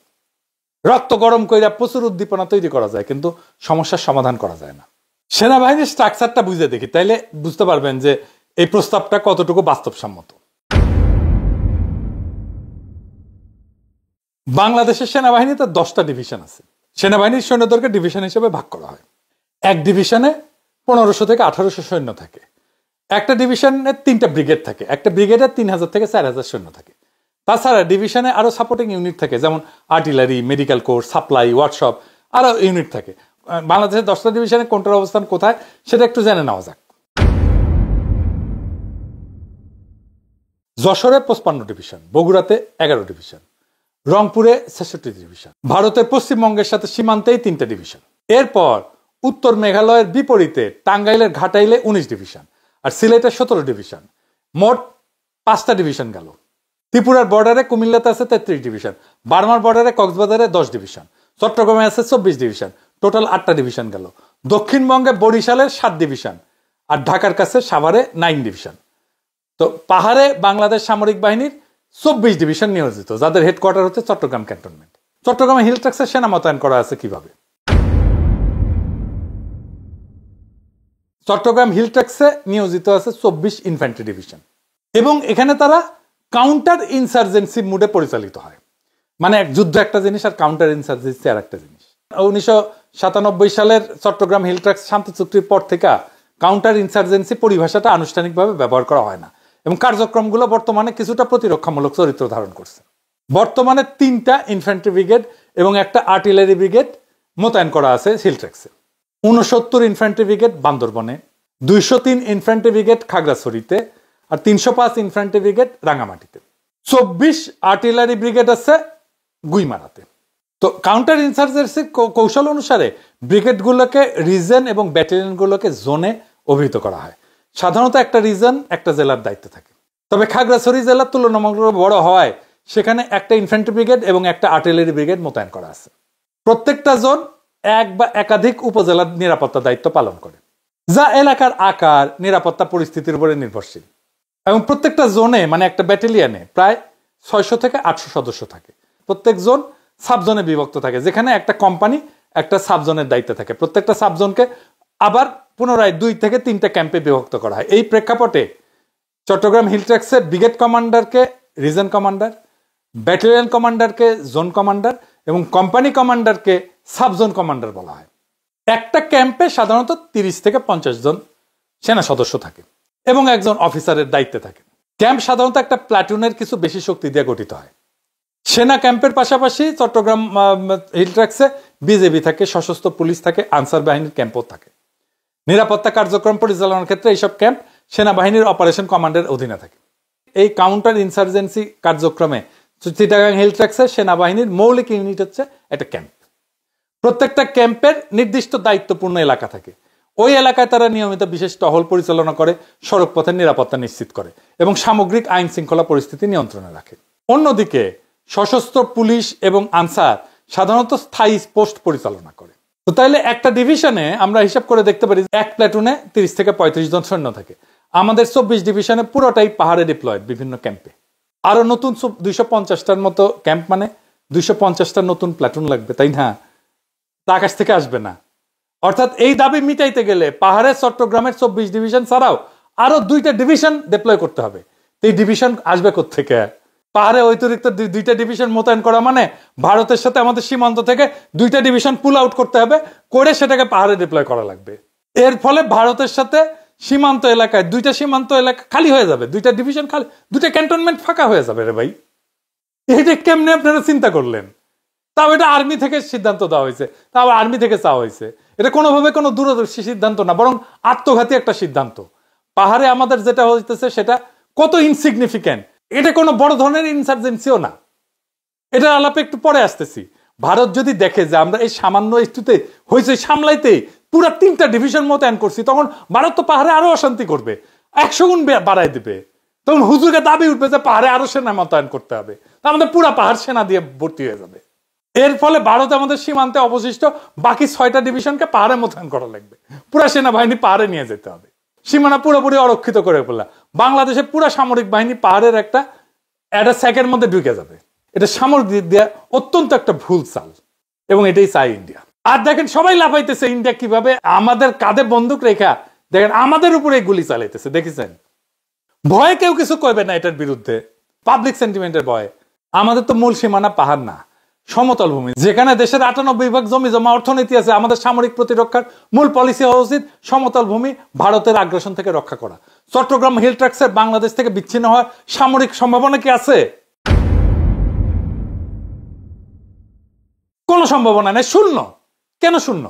রক্ত গরম কইরা প্রচুর উদ্দীপনা তৈরি করা যায়, কিন্তু সমস্যার সমাধান করা যায় না। সেনাবাহিনীর স্ট্রাকচারটা বুঝে দেখি, তাইলে বুঝতে পারবেন যে এই প্রস্তাবটা কতটুকু বাস্তবসম্মত। বাংলাদেশের সেনাবাহিনীতে 10টা ডিভিশন আছে। সেনাবাহিনীর সৈন্যদেরকে ডিভিশন হিসেবে ভাগ করা হয়। এক ডিভিশনে 1500 থেকে 1800 সৈন্য থাকে। একটা ডিভিশনে 3টা ব্রিগেড থাকে। একটা ব্রিগেডে 3000 থেকে 4000 সৈন্য থাকে। তাছাড়া ডিভিশনে আরো সাপোর্টিং ইউনিট থাকে, যেমন artillery, medical core, supply, workshop, আরো ইউনিট থাকে। বাংলাদেশের 10টা ডিভিশনে কোনটার অবস্থান কোথায় সেটা একটু জেনে নেওয়া যাক। যশোরে 55 ডিভিশন, বগুড়াতে 11 ডিভিশন, রংপুরে 66 ডিভিশন, ভারতের পশ্চিমবঙ্গের সাথে সীমান্তেই 3টা ডিভিশন। এরপর উত্তর মেঘালয়ের বিপরীতে টাঙ্গাইলের ঘাটাইলে 19 ডিভিশন আর সিলেটে 17 ডিভিশন। মোট 5টা ডিভিশন গেল। ত্রিপুরার বর্ডারে কুমিল্লাতে আছে 33 ডিভিশন, বার্মার বর্ডারে কক্সবাজারে 10 ডিভিশন, চট্টগ্রামে আছে 24 ডিভিশন। টোটাল 8টা ডিভিশন গেল। দক্ষিণবঙ্গে বরিশালের 7 ডিভিশন আর ঢাকার কাছে সাভারে 9 ডিভিশন। তো পাহাড়ে বাংলাদেশ সামরিক বাহিনীর 24 ডিভিশন নিয়োজিত, যাদের হেডকোয়ার্টার হচ্ছে চট্টগ্রাম ক্যান্টনমেন্ট। চট্টগ্রামে হিল ট্যাক্সের সেনা মোতায়েন করা আছে কিভাবে? চট্টগ্রাম হিল ট্যাক্সে নিয়োজিত আছে 24 ইনফ্যান্ট্রি ডিভিশন এবং এখানে তারা কাউন্টার ইনসার্জেন্সি মুডে পরিচালিত হয়। মানে এক যুদ্ধ একটা জিনিস আর কাউন্টার ইনসার্জেন্সি আর একটা জিনিস। 1997 সালের চট্টগ্রাম হিল ট্যাক্স শান্তি চুক্তির পর থেকে কাউন্টার ইনসার্জেন্সি পরিভাষাটা আনুষ্ঠানিকভাবে ব্যবহার করা হয় না এবং কার্যক্রমগুলো বর্তমানে কিছুটা প্রতিরক্ষামূলক চরিত্র ধারণ করছে। বর্তমানে 3টা ইনফ্যান্ট্রি ব্রিগেড এবং একটা আর্টিলারি ব্রিগেড মোতায়েন করা আছে হিল ট্যাক্সে। 69 ইনফ্যান্ট্রি ব্রিগেড বান্দরবনে, 203 ইনফ্যান্ট্রি ব্রিগেড খাগড়াছড়িতে আর 305 ইনফ্যান্ট্রি ব্রিগেড রাঙামাটিতে। 24 আর্টিলারি ব্রিগেড আছে গুইমারাতে। তো কাউন্টার ইনসার্জেন্সির কৌশল অনুসারে ব্রিগেডগুলোকে রিজন এবং ব্যাটালিয়নগুলোকে জোনে অভিহিত করা হয়। সাধারণত একটা রিজন একটা জেলার দায়িত্ব থাকে। তবে খাগড়াছড়ি জেলা তুলনামূলক বড় হওয়ায় সেখানে একটা ইনফ্যান্ট্রি ব্রিগেড এবং একটা আর্টিলারি ব্রিগেড মোতায়েন করা আছে। প্রত্যেকটা জোন এক বা একাধিক উপজেলার নিরাপত্তা দায়িত্ব পালন করে, যা এলাকার আকার, নিরাপত্তা পরিস্থিতির উপরে নির্ভরশীল। এবং প্রত্যেকটা জোনে মানে একটা ব্যাটালিয়নে প্রায় 600 থেকে 800 সদস্য থাকে। প্রত্যেক জোন সাবজোনে বিভক্ত থাকে, যেখানে একটা কোম্পানি একটা সাবজোনের দায়িত্বে থাকে। প্রত্যেকটা সাবজোনকে আবার পুনরায় 2 থেকে 3টা ক্যাম্পে বিভক্ত করা হয়। এই প্রেক্ষাপটে চট্টগ্রাম হিলট্র্যাক্সের ব্রিগেড কমান্ডারকে রিজন কমান্ডার, ব্যাটালিয়ন কমান্ডারকে জোন কমান্ডার এবং কোম্পানি কমান্ডারকে সাব জোন কমান্ডার বলা হয়। একটা ক্যাম্পে সাধারণত 30 থেকে 50 জন সেনা সদস্য থাকে এবং একজন অফিসারের দায়িত্বে থাকে। ক্যাম্প সাধারণত একটা প্লাটুনের কিছু বেশি শক্তি দিয়ে গঠিত হয়। সেনা ক্যাম্পের পাশাপাশি চট্টগ্রাম হিলট্র্যাক্সে বিজেপি থাকে, সশস্ত্র পুলিশ থাকে, আনসার বাহিনীর ক্যাম্পও থাকে। নিরাপত্তা কার্যক্রম পরিচালনার ক্ষেত্রে এইসব ক্যাম্প সেনাবাহিনীর অপারেশন কমান্ডের অধীনে থাকে। এই কাউন্টার ইনসার্জেন্সি কার্যক্রমে চিটাগাং হিলট্র্যাক্সের সেনাবাহিনীর মৌলিক ইউনিট হচ্ছে একটা ক্যাম্প। প্রত্যেকটা ক্যাম্পের নির্দিষ্ট দায়িত্বপূর্ণ এলাকা থাকে। ওই এলাকায় তারা নিয়মিত বিশেষ টহল পরিচালনা করে, সড়ক পথের নিরাপত্তা নিশ্চিত করে এবং সামগ্রিক আইন শৃঙ্খলা পরিস্থিতি নিয়ন্ত্রণে রাখে। অন্যদিকে সশস্ত্র পুলিশ এবং আনসার সাধারণত স্থায়ী পোস্ট পরিচালনা করে। তো তাইলে একটা ডিভিশনে আমরা হিসাব করে দেখতে পারি এক প্ল্যাটুনে 30 থেকে 35 জন সৈন্য থাকে। আমাদের 24 ডিভিশনে পুরোটাই পাহাড়ে ডিপ্লয়েড বিভিন্ন ক্যাম্পে। আরো নতুন 250টার মতো ক্যাম্প, মানে 250টা নতুন প্ল্যাটুন লাগবে, তাই না? তা আকাশ থেকে আসবে না। অর্থাৎ এই দাবি মিটাইতে গেলে পাহাড়ের চট্টগ্রামের 24 ডিভিশন ছাড়াও আরো 2টা ডিভিশন ডিপ্লয় করতে হবে। এই ডিভিশন আসবে কোত্থেকে? পাহাড়ে অতিরিক্ত 2টা ডিভিশন মোতায়েন করা মানে ভারতের সাথে আমাদের সীমান্ত থেকে 2টা ডিভিশন পুল আউট করতে হবে, করে সেটাকে পাহাড়ে ডিপ্লয় করা লাগবে। এর ফলে ভারতের সাথে সীমান্ত এলাকায় 2টা সীমান্ত এলাকা খালি হয়ে যাবে, 2টা ডিভিশন খালি, 2টা ক্যান্টনমেন্ট ফাঁকা হয়ে যাবে। রে ভাই, এইটা কেমনে আপনারা চিন্তা করলেন? তাও এটা আর্মি থেকে সিদ্ধান্ত দেওয়া হয়েছে, তাও আর্মি থেকে চাওয়া হয়েছে। এটা কোনোভাবে কোনো দূরদর্শী সিদ্ধান্ত না, বরং আত্মঘাতী একটা সিদ্ধান্ত। পাহাড়ে আমাদের যেটা হইতেছে সেটা কত ইনসিগনিফিক্যান্ট, এটা কোনো বড় ধরনের ইনসার্জেন্সিও না। এটা আলাপে একটু পরে আসতেছি। ভারত যদি দেখে যে আমরা এই সামান্য ইস্যুতে হয়েছে সামলাইতে পুরো 3টা ডিভিশন মোতায়েন করছি, তখন ভারত তো পাহাড়ে আরো অশান্তি করবে, 100 গুণ বাড়াই দিবে। তখন হুজুরকে দাবি উঠবে যে পাহাড়ে আরো সেনা মোতায়েন করতে হবে, আমাদের পুরা পাহাড় সেনা দিয়ে ভর্তি হয়ে যাবে। এর ফলে ভারত আমাদের সীমান্তে অবশিষ্ট বাকি 6টা ডিভিশনকে পাহাড়ে মোতায়েন করা লাগবে, পুরা সেনাবাহিনী পাহাড়ে নিয়ে যেতে হবে, সীমানা পুরোপুরি অরক্ষিত করে ফেলা। বাংলাদেশের পুরা সামরিক বাহিনী পাহাড়ের একটা সেকের মধ্যে ঢুকে যাবে। এটা সামরিক দিক দিয়ে অত্যন্ত একটা ভুল চাল, এবং এটাই চাই ইন্ডিয়া। আর দেখেন সবাই লাফাইতেছে ইন্ডিয়া কিভাবে আমাদের কাঁধে বন্দুক রেখা দেখেন আমাদের উপরে গুলি চালাইতেছে, দেখেছেন? ভয়ে কেউ কিছু করবে না এটার বিরুদ্ধে, পাবলিক সেন্টিমেন্টের ভয়ে। আমাদের তো মূল সীমানা পাহাড় না, সমতল ভূমি, যেখানে দেশের 98% জমি জমা অর্থনীতি আছে। আমাদের সামরিক প্রতিরক্ষার মূল পলিসি হওয়া উচিত সমতল ভূমি ভারতের আগ্রাসন থেকে রক্ষা করা। চট্টগ্রাম হিলট্র্যাক্সের বাংলাদেশ থেকে বিচ্ছিন্ন হওয়ার সামরিক সম্ভাবনা কি আছে? কোনো সম্ভাবনা নেই, শূন্য। কেন শূন্য?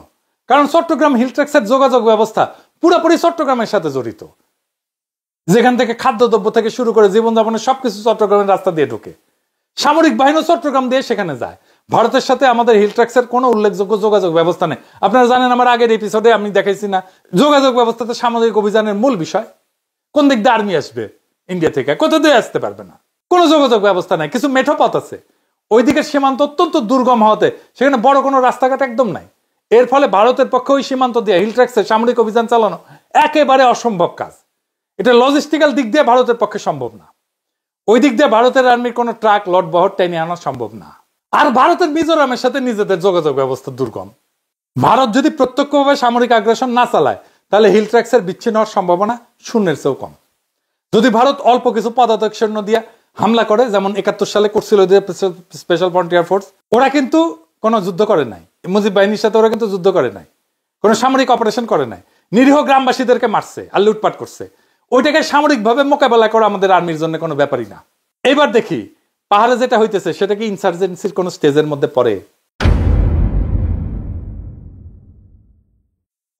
কারণ চট্টগ্রাম হিলট্র্যাক্সের যোগাযোগ ব্যবস্থা পুরোপুরি চট্টগ্রামের সাথে জড়িত, যেখান থেকে খাদ্যদ্রব্য থেকে শুরু করে জীবনযাপনের সবকিছু চট্টগ্রামের রাস্তা দিয়ে ঢুকে। সামরিক বাহিনী চট্টগ্রাম দিয়ে সেখানে যায়। ভারতের সাথে আমাদের হিলট্র্যাক্সের কোনো উল্লেখযোগ্য যোগাযোগ ব্যবস্থা নেই। আপনারা জানেন, আমার আগের এপিসোডে আমি দেখাইছি না, যোগাযোগ ব্যবস্থাতে সামরিক অভিযানের মূল বিষয় কোন দিক দিয়ে আর্মি আসবে ইন্ডিয়া থেকে, কোথা দিয়ে আসতে পারবে না, কোনো যোগাযোগ ব্যবস্থা নাই। কিছু মেঠো পথ আছে, ওই দিকের সীমান্ত অত্যন্ত দুর্গম হওয়াতে সেখানে বড় কোনো রাস্তাঘাট একদম নাই। এর ফলে ভারতের পক্ষে ওই সীমান্ত দিয়ে হিলট্র্যাক্সের সামরিক অভিযান চালানো একেবারে অসম্ভব কাজ। এটা লজিস্টিক্যাল দিক দিয়ে ভারতের পক্ষে সম্ভব না। ওই দিক দিয়ে ভারতের আর্মির কোনো ট্রাক লট বহর টেনে আনা সম্ভব না। আর ভারতের মিজোরামের সাথে নিজেদের যোগাযোগ ব্যবস্থা দুর্গম। ভারত যদি প্রত্যক্ষভাবে সামরিক আগ্রাসন না চালায় তাহলে হিলট্র্যাক্সের বিচ্ছিন্ন হওয়ার সম্ভাবনা শূন্যের চেয়েও কম। যদি ভারত অল্প কিছু পদাতিক সৈন্য দিয়ে হামলা করে, যেমন 71 সালে করছিল স্পেশাল ফ্রন্টিয়ার ফোর্স, ওরা কিন্তু কোনো যুদ্ধ করে নাই, মুজিব বাহিনীর সাথে ওরা কিন্তু যুদ্ধ করে নাই, কোনো সামরিক অপারেশন করে নাই, নিরীহ গ্রামবাসীদেরকে মারছে আর লুটপাট করছে। ওইটাকে সামরিকভাবে মোকাবেলা করা আমাদের আর্মির জন্য কোনো ব্যাপারই না। এবার দেখি পাহাড়ে যেটা হইতেছে সেটা কি ইনসার্জেন্সির কোন স্টেজের মধ্যে পড়ে?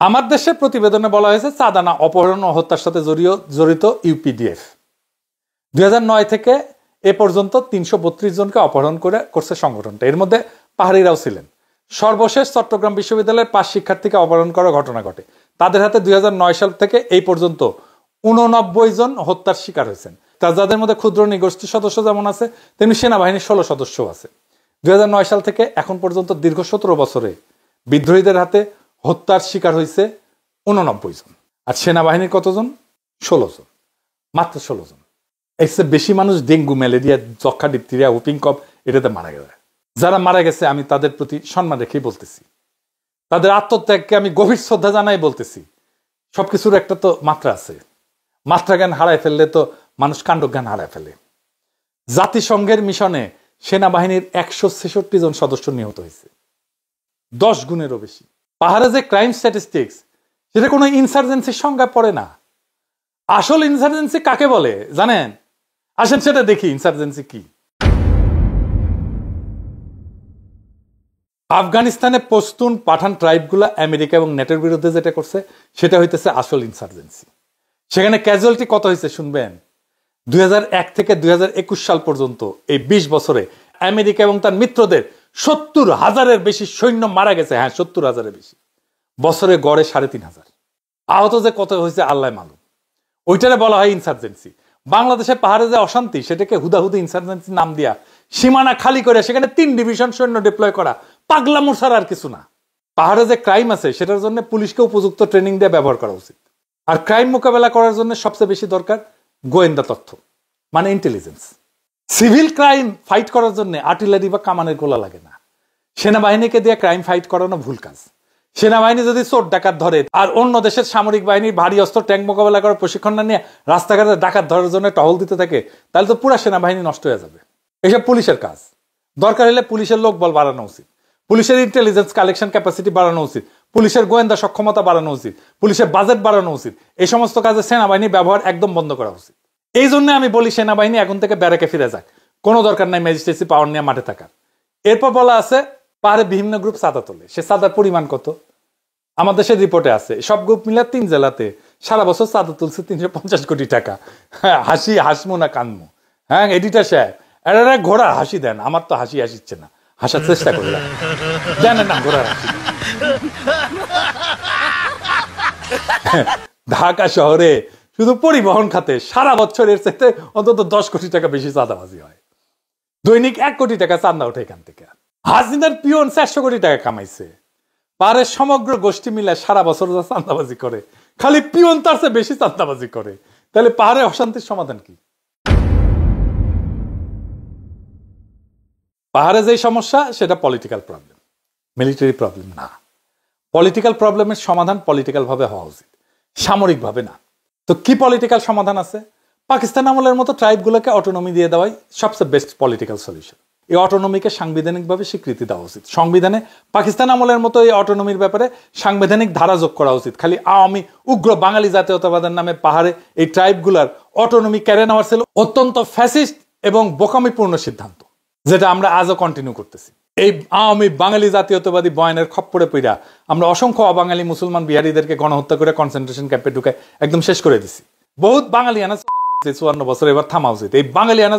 আমার দেশের প্রতিবেদনে বলা হয়েছে চাঁদানা অপহরণ ও হত্যার সাথে জড়িত ইউপিডিএফ 2009 থেকে এ পর্যন্ত 332 জনকে অপহরণ করছে সংগঠনটা। এর মধ্যে পাহাড়িরাও ছিলেন। সর্বশেষ চট্টগ্রাম বিশ্ববিদ্যালয়ের 5 শিক্ষার্থীকে অপহরণ করার ঘটনা ঘটে। তাদের হাতে 2009 সাল থেকে এই পর্যন্ত 89 জন হত্যার শিকার হয়েছেন। যাদের মধ্যে ক্ষুদ্র নিগোষ্ঠী সদস্য যেমন আছে, তেমনি সেনাবাহিনীর 16 সদস্য আছে। 2009 সাল থেকে এখন পর্যন্ত দীর্ঘ 17 বছরে বিদ্রোহীদের হাতে হত্যার শিকার হয়েছে 89 জন। আর সেনাবাহিনীর কতজন? 16 জন, মাত্র 16 জন। এর চেয়ে বেশি মানুষ ডেঙ্গু, ম্যালেরিয়া, যক্ষা, ডিপথেরিয়া, হুপিং কফ এটাতে মারা গেছে। যারা মারা গেছে আমি তাদের প্রতি সম্মান রেখেই বলতেছি, তাদের আত্মত্যাগকে আমি গভীর শ্রদ্ধা জানাই বলতেছি সবকিছুর একটা তো মাত্রা আছে, মাত্রা জ্ঞান হারায় ফেললে তো মানুষ কাণ্ডজ্ঞান হারায় ফেলে। জাতিসংঘের মিশনে সেনাবাহিনীর 166 জন সদস্য নিহত হয়েছে, 10 গুণেরও বেশি। পাহাড়ে যে ক্রাইম স্ট্যাটিস্টিক্স, সেটা কোনো ইনসার্জেন্সির সংজ্ঞায় পড়ে না। আসল ইনসার্জেন্সি কাকে বলে জানেন? আসেন সেটা দেখি ইনসার্জেন্সি কি। আফগানিস্তানে পশতুন পাঠান ট্রাইবগুলো আমেরিকা এবং নেটোর বিরুদ্ধে যেটা করছে সেটা হইতেছে আসল ইনসার্জেন্সি। সেখানে ক্যাজুয়ালিটি কত হয়েছে শুনবেন? 2001 থেকে 2021 সাল পর্যন্ত এই 20 বছরে আমেরিকা এবং তার মিত্রদের 70,000-এর বেশি সৈন্য মারা গেছে। হ্যাঁ, 70,000-এর বেশি, বছরে গড়ে 3,500। আহত যে কত হয়েছে আল্লাহ মালুম। ওইটারে বলা হয় ইনসার্জেন্সি। বাংলাদেশে পাহাড়ে যে অশান্তি, সেটাকে হুদাহুদি ইনসার্জেন্সি নাম দিয়া সীমানা খালি করে সেখানে 3 ডিভিশন সৈন্য ডিপ্লয় করা পাগলামো ছাড়া আর কিছু না। পাহাড়ে যে ক্রাইম আছে সেটার জন্য পুলিশকে উপযুক্ত ট্রেনিং দিয়ে ব্যবহার করা উচিত। আর ক্রাইম মোকাবেলা করার জন্য সবচেয়ে বেশি দরকার গোয়েন্দা তথ্য, মানে ইন্টেলিজেন্স। সিভিল ক্রাইম ফাইট করার জন্য আর্টিলারি বা কামানের গোলা লাগে না। সেনাবাহিনীকে দিয়ে ক্রাইম ফাইট করানো ভুল কাজ। সেনাবাহিনী যদি চোর ডাকাত ধরে আর অন্য দেশের সামরিক বাহিনীর ভারী অস্ত্র ট্যাঙ্ক মোকাবেলা করার প্রশিক্ষণ না নিয়ে রাস্তাঘাটে ডাকাত ধরার জন্য টহল দিতে থাকে, তাহলে তো পুরো সেনাবাহিনী নষ্ট হয়ে যাবে। এসব পুলিশের কাজ। দরকার হলে পুলিশের লোক বল বাড়ানো উচিত, পুলিশের ইন্টেলিজেন্স কালেকশন ক্যাপাসিটি বাড়ানো উচিত, পুলিশের গোয়েন্দা সক্ষমতা বাড়ানো উচিত, পুলিশের বাজেট বাড়ানো উচিত। এই সমস্ত কাজে সেনাবাহিনী ব্যবহার একদম বন্ধ করা উচিত। এই জন্য আমি বলি সেনাবাহিনী এখন থেকে ব্যারাকে ফিরে যাক, কোনো দরকার নাই ম্যাজিস্ট্রেসি পাওয়ার নিয়ে মাঠে থাকার। এরপর বলা আছে পাহাড়ে বিভিন্ন গ্রুপ চাঁদা তোলে। সে চাঁদার পরিমাণ কত? আমার দেশের রিপোর্টে আছে সব গ্রুপ মিলে 3 জেলাতে সারা বছর চাঁদা তুলছে 350 কোটি টাকা। হ্যাঁ, হাসমু না কানমু? হ্যাঁ, এডিটার সাহেব এরা ঘোড়ার হাসি দেন, আমার তো হাসি আসছে না, হাসার চেষ্টা করলাম, দেন না ঘোড়ার হাসি। ঢাকা শহরে শুধু পরিবহন খাতে সারা বছরের চাইতে অন্তত 10 কোটি টাকা বেশি চাঁদাবাজি হয়। দৈনিক 1 কোটি টাকা চাঁদা ওঠে এখান থেকে। হাসিনার পিয়ন 400 কোটি টাকা কামাইছে। পাহাড়ের সমগ্র গোষ্ঠী মিলে সারা বছর যা চাঁদাবাজি করে, খালি পিয়ন তার চেয়ে বেশি চাঁদাবাজি করে। তাহলে পাহাড়ে অশান্তির সমাধান কি? পাহাড়ে যে সমস্যা সেটা পলিটিক্যাল প্রবলেম, মিলিটারি প্রবলেম না। পলিটিক্যাল প্রবলেমের সমাধান পলিটিক্যাল ভাবে হওয়া উচিত, সামরিক ভাবে না। তো কি পলিটিক্যাল সমাধান আছে? পাকিস্তান আমলের মতো ট্রাইবগুলোকে অটোনমি দিয়ে দেওয়াই সবচেয়ে বেস্ট পলিটিক্যাল সলিউশন। এই অটোনমিকে সাংবিধানিকভাবে স্বীকৃতি দেওয়া উচিত। সংবিধানে পাকিস্তান আমলের মতো এই অটোনমির ব্যাপারে সাংবিধানিক ধারা যোগ করা উচিত। খালি আওয়ামী উগ্র বাঙালি জাতীয়তাবাদের নামে পাহাড়ে এই ট্রাইবগুলার অটোনমি কেড়ে নেওয়ার ছিল অত্যন্ত ফ্যাসিস্ট এবং বোকামিপূর্ণ সিদ্ধান্ত, যেটা আমরা আজও কন্টিনিউ করতেছি। এই আওয়ামী বাঙালি জাতীয়তাবাদী বয়ানের খপ্পরে পইরা আমরা অসংখ্য অবাঙালি মুসলমান বিহারীদেরকে গণহত্যা করে কনসেন্ট্রেশন ক্যাম্পে ঢুকে একদম শেষ করে দিছি। বহুত বাঙালি আনা 54 বছর, এবার থামা উচিত। এই বাঙালি আনা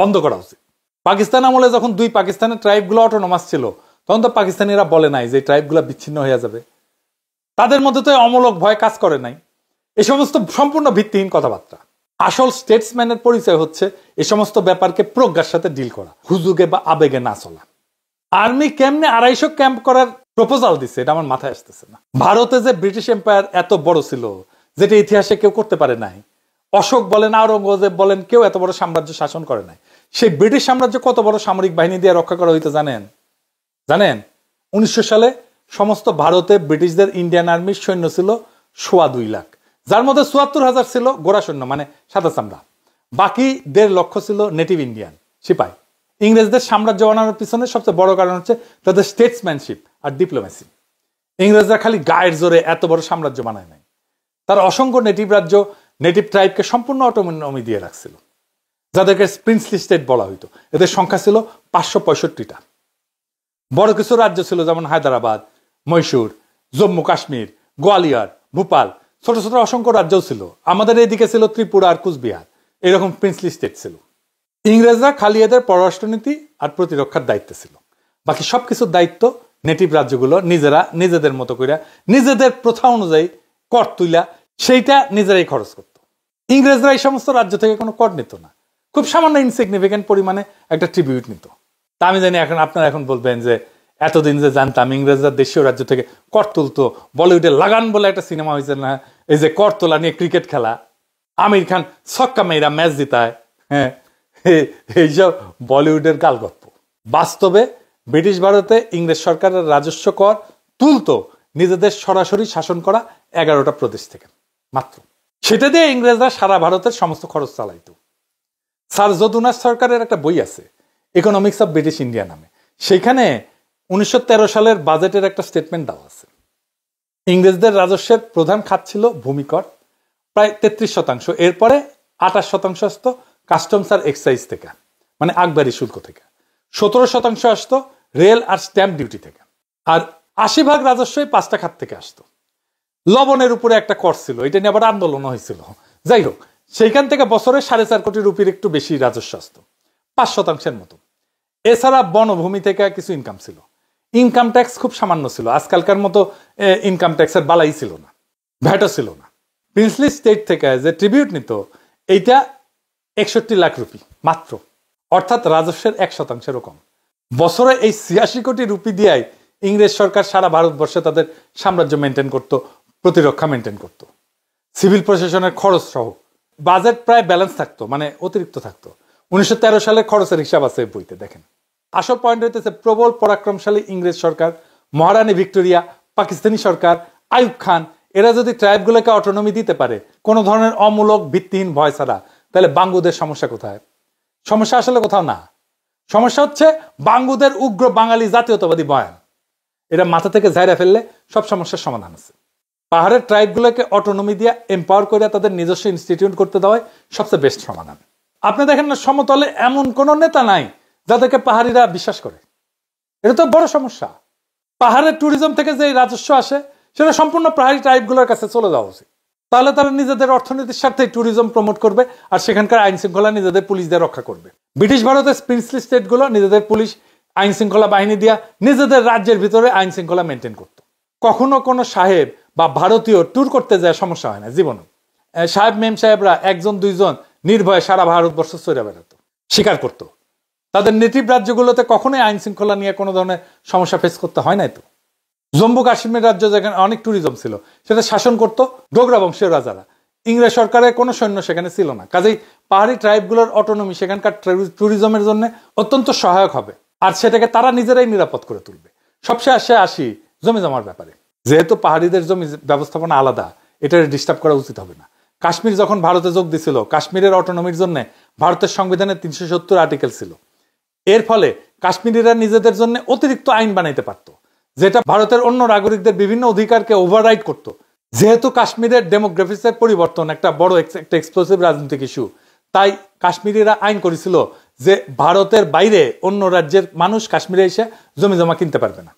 বন্ধ করা উচিত। পাকিস্তান আমলে যখন 2 পাকিস্তানের ট্রাইবগুলো অটোনমাস ছিল, তখন তো পাকিস্তানিরা বলে নাই যে ট্রাইবগুলো বিচ্ছিন্ন হয়ে যাবে। তাদের মধ্যে তো অমূলক ভয় কাজ করে নাই। এই সমস্ত সম্পূর্ণ ভিত্তিহীন কথাবার্তা। আসল স্টেটসম্যানের পরিচয় হচ্ছে এই সমস্ত ব্যাপারকে প্রজ্ঞার সাথে ডিল করা, হুজুগে বা আবেগে না চলা। আর্মি কেমনে 250 ক্যাম্প করার প্রপোজাল দিচ্ছে, এটা আমার মাথায় আসতেছে না। ভারতে যে ব্রিটিশ এম্পায়ার এত বড় ছিল, যেটা ইতিহাসে কেউ করতে পারে নাই। অশোক বলেন, আওরঙ্গজেব বলেন, কেউ এত বড় সাম্রাজ্য শাসন করে নাই। সেই ব্রিটিশ সাম্রাজ্য কত বড় সামরিক বাহিনী দিয়ে রক্ষা করা হইতো জানেন? 1900 সালে সমস্ত ভারতে ব্রিটিশদের ইন্ডিয়ান আর্মির সৈন্য ছিল 2.25 লাখ, যার মধ্যে 74,000 ছিল গোড়া সৈন্য, মানে সাদা চামড়া। বাকি 1.5 লক্ষ ছিল নেটিভ ইন্ডিয়ান সিপাই। ইংরেজদের সাম্রাজ্য বানানোর পিছনে সবচেয়ে বড় কারণ হচ্ছে তাদের স্টেটসম্যানশিপ আর ডিপ্লোমেসি। ইংরেজরা খালি গায়ের জোরে এত বড় সাম্রাজ্য বানায় নাই, তারা অসংখ্য নেটিভ রাজ্য, নেটিভ ট্রাইবকে সম্পূর্ণ অটোনমি দিয়ে রাখছিল, যাদেরকে প্রিন্সলি স্টেট বলা হইতো। এদের সংখ্যা ছিল 565টা। বড় কিছু রাজ্য ছিল যেমন হায়দ্রাবাদ, মহীশূর, জম্মু কাশ্মীর, গোয়ালিয়র, ভোপাল। ছোট ছোট অসংখ্য রাজ্যও ছিল। আমাদের এইদিকে ছিল ত্রিপুরা আর কুচবিহার। এরকম প্রিন্সলি স্টেট ছিল। ইংরেজরা খালি এদের পররাষ্ট্রনীতি আর প্রতিরক্ষার দায়িত্ব ছিল, বাকি সবকিছুর দায়িত্ব নেটিভ রাজ্যগুলো নিজেরা নিজেদের মতো করে নিজেদের প্রথা অনুযায়ী কর তুইলা সেইটা নিজেরাই খরচ করত। ইংরেজরা এই সমস্ত রাজ্য থেকে কোনো কর নিত না, খুব সামান্য ইনসিগনিফিকেন্ট পরিমাণে একটা ট্রিবিউট নিত। তা আমি জানি এখন আপনারা এখন বলবেন যে এতদিন যে জানতাম ইংরেজরা দেশীয় রাজ্য থেকে কর তুলতো, বলিউডে লাগান বলে একটা সিনেমা হয়েছে না, এই যে কর তোলা নিয়ে ক্রিকেট খেলা, আমির খান ছক্কা মেয়েরা ম্যাচ জিতায়, হ্যাঁ, এইসব বলিউডের গালগপ্প। বাস্তবে ব্রিটিশ ভারতে ইংরেজ সরকারের রাজস্ব কর তুলতো নিজেদের সরাসরি শাসন করা 11টা প্রদেশ থেকে মাত্র। সেটা দিয়ে ইংরেজরা সারা ভারতের সমস্ত খরচ চালাইত। স্যার যদুনাথ সরকারের একটা বই আছে, ইকোনমিক্স অফ ব্রিটিশ ইন্ডিয়া নামে। সেইখানে 1913 সালের বাজেটের একটা স্টেটমেন্ট দেওয়া আছে। ইংরেজদের রাজস্বের প্রধান খাত ছিল ভূমিকর, প্রায় 33%। এরপরে 28% আসতো কাস্টমস আর এক্সাইজ থেকে, মানে আকবরি শুল্ক থেকে। 17% আসতো রেল আর স্ট্যাম্প ডিউটি থেকে। আর 80% রাজস্বই 5টা খাত থেকে আসতো। লবণের উপরে একটা কর ছিল, এটা নিয়ে আবার আন্দোলন হয়েছিল। যাই হোক, সেইখান থেকে বছরে 4.5 কোটি রুপির একটু বেশি রাজস্ব আসতো, 5% মতো। এছাড়া বনভূমি থেকে কিছু ইনকাম ছিল। ইনকাম ট্যাক্স খুব সামান্য ছিল, আজকালকার মতো ইনকাম ট্যাক্সের বালাই ছিল না, ভ্যাটও ছিল না। প্রিন্সলি স্টেট থেকে যে ট্রিবিউট নিত, এইটা 61 লাখ রুপি মাত্র, অর্থাৎ রাজস্বের 1%-ও কম। বছরে এই 86 কোটি রুপি দিয়াই ইংরেজ সরকার সারা ভারতবর্ষে তাদের সাম্রাজ্য মেনটেন করত, প্রতিরক্ষা মেনটেন করত, সিভিল প্রশাসনের খরচ সহ। বাজেট প্রায় ব্যালেন্স থাকতো, মানে অতিরিক্ত থাকতো। 1913 সালের খরচের হিসাব আছে বইতে, দেখেন। আসল পয়েন্ট হইতেছে প্রবল পরাক্রমশালী ইংরেজ সরকার, মহারানী ভিক্টোরিয়া, পাকিস্তানি সরকার, আইয়ুব খান, এরা যদি ট্রাইবগুলোকে অটোনমি দিতে পারে কোনো ধরনের অমূলক ভিত্তিহীন ভয় ছাড়া, তাহলে বাঙ্গুদের সমস্যা কোথায়? সমস্যা আসলে কোথাও না। সমস্যা হচ্ছে বাঙ্গুদের উগ্র বাঙালি জাতীয়তাবাদী বয়ান। এটা মাথা থেকে ঝাইরা ফেললে সব সমস্যার সমাধান আছে। পাহাড়ের ট্রাইবগুলোকে অটোনমি দিয়ে এম্পাওয়ার করে তাদের নিজস্ব ইনস্টিটিউট করতে দেওয়াই সবচেয়ে বেস্ট সমাধান। আপনি দেখেন না, সমতলে এমন কোন নেতা নাই যাদেরকে পাহাড়িরা বিশ্বাস করে। এটা তো বড় সমস্যা। পাহাড়ের ট্যুরিজম থেকে যে রাজস্ব আসে, সেটা সম্পূর্ণ পাহাড়ি ট্রাইবগুলোর কাছে চলে যাওয়া উচিত। তাহলে তারা নিজেদের অর্থনীতির স্বার্থে ট্যুরিজম প্রমোট করবে, আর সেখানকার আইন শৃঙ্খলা নিজেদের পুলিশ দিয়ে রক্ষা করবে। ব্রিটিশ ভারতের প্রিন্সলি স্টেটগুলো নিজেদের পুলিশ আইন শৃঙ্খলা বাহিনী দিয়া নিজেদের রাজ্যের ভিতরে আইন শৃঙ্খলা মেনটেন করত। কখনো কোনো সাহেব বা ভারতীয় ট্যুর করতে যায় সমস্যা হয় না জীবনে। সাহেব মেম সাহেবরা 1-2 নির্ভয়ে সারা ভারতবর্ষ চড়ে বেড়াতো, শিকার করতো। তাদের নেটিভ রাজ্যগুলোতে কখনোই আইন শৃঙ্খলা নিয়ে কোনো ধরনের সমস্যা ফেস করতে হয় নাই তো। জম্মু কাশ্মীর রাজ্য যেখানে অনেক ট্যুরিজম ছিল, সেটা শাসন করতো ডোগরা বংশীয় রাজারা। ইংরেজ সরকারের কোনো সৈন্য সেখানে ছিল না। কাজেই পাহাড়ি ট্রাইবগুলোর অটোনমি সেখানকার ট্যুরিজমের জন্য অত্যন্ত সহায়ক হবে, আর সেটাকে তারা নিজেরাই নিরাপদ করে তুলবে। সবশেষে আসি জমি জমার ব্যাপারে। যেহেতু পাহাড়িদের জমি ব্যবস্থাপনা আলাদা, এটা ডিস্টার্ব করা উচিত হবে না। কাশ্মীর যখন ভারতে যোগ দিছিল, কাশ্মীরের অটোনমির জন্য ভারতের সংবিধানে 370 আর্টিকেল ছিল। এর ফলে কাশ্মীরিরা নিজেদের জন্য অতিরিক্ত আইন বানাইতে পারত, যেটা ভারতের অন্য নাগরিকদের বিভিন্ন অধিকারকে ওভাররাইড করত। যেহেতু কাশ্মীরের ডেমোগ্রাফিক্সের পরিবর্তন একটা বড় একটা এক্সপ্লোসিভ রাজনৈতিক ইস্যু, তাই কাশ্মীরিরা আইন করেছিল যে ভারতের বাইরে অন্য রাজ্যের মানুষ কাশ্মীরে এসে জমি জমা কিনতে পারবে না।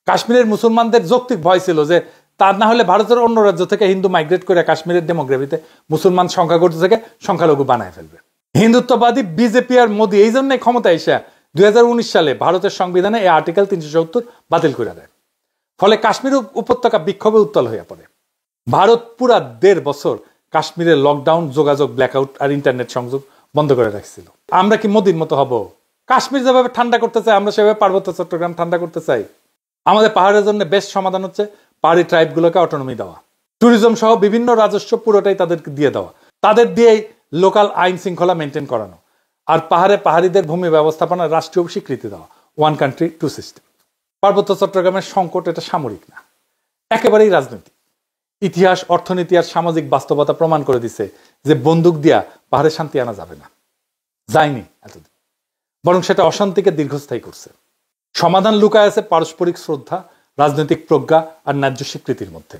কাশ্মীরের মুসলমানদের যৌক্তিক ভয় ছিল যে তা না হলে ভারতের অন্য রাজ্য থেকে হিন্দু মাইগ্রেট করে কাশ্মীরের ডেমোগ্রাফিতে মুসলমান সংখ্যাগরিষ্ঠ থেকে সংখ্যালঘু বানায় ফেলবে। হিন্দুত্ববাদী বিজেপি আর মোদী এই জন্যই ক্ষমতা এসে 2019 সালে ভারতের সংবিধানে এই আর্টিকেল 370 বাতিল করে দেয়। ফলে কাশ্মীর উপত্যকা বিক্ষোভে উত্তাল হয়ে পড়ে। ভারত পুরা 1.5 বছর কাশ্মীরের লকডাউন, যোগাযোগ ব্ল্যাকআউট আর ইন্টারনেট সংযোগ বন্ধ করে রাখছিল। আমরা কি মোদীর মতো হব? কাশ্মীর যেভাবে ঠান্ডা করতে চাই, আমরা সেভাবে পার্বত্য চট্টগ্রাম ঠান্ডা করতে চাই? আমাদের পাহাড়ের জন্য বেস্ট সমাধান হচ্ছে পাহাড়ি ট্রাইবগুলোকে অটোনমি দেওয়া, ট্যুরিজম সহ বিভিন্ন রাজস্ব পুরোটাই তাদেরকে দিয়ে দেওয়া, তাদের দিয়েই লোকাল আইন শৃঙ্খলা মেনটেন করানো, আর পাহাড়িদের ভূমি ব্যবস্থাপনার রাষ্ট্রীয় স্বীকৃতি দেওয়া, 1 country 2 system। পার্বত্য চট্টগ্রামের সংকট এটা সামরিক না, একেবারেই রাজনৈতিক। ইতিহাস, অর্থনীতি আর সামাজিক বাস্তবতা প্রমাণ করে দিছে যে বন্দুক দিয়া পাহাড়ে শান্তি আনা যাবে না, যায়নি এতদিন, বরং সেটা অশান্তিকে দীর্ঘস্থায়ী করছে। সমাধান লুকায় আছে পারস্পরিক শ্রদ্ধা, রাজনৈতিক প্রজ্ঞা আর ন্যায্য স্বীকৃতির মধ্যে।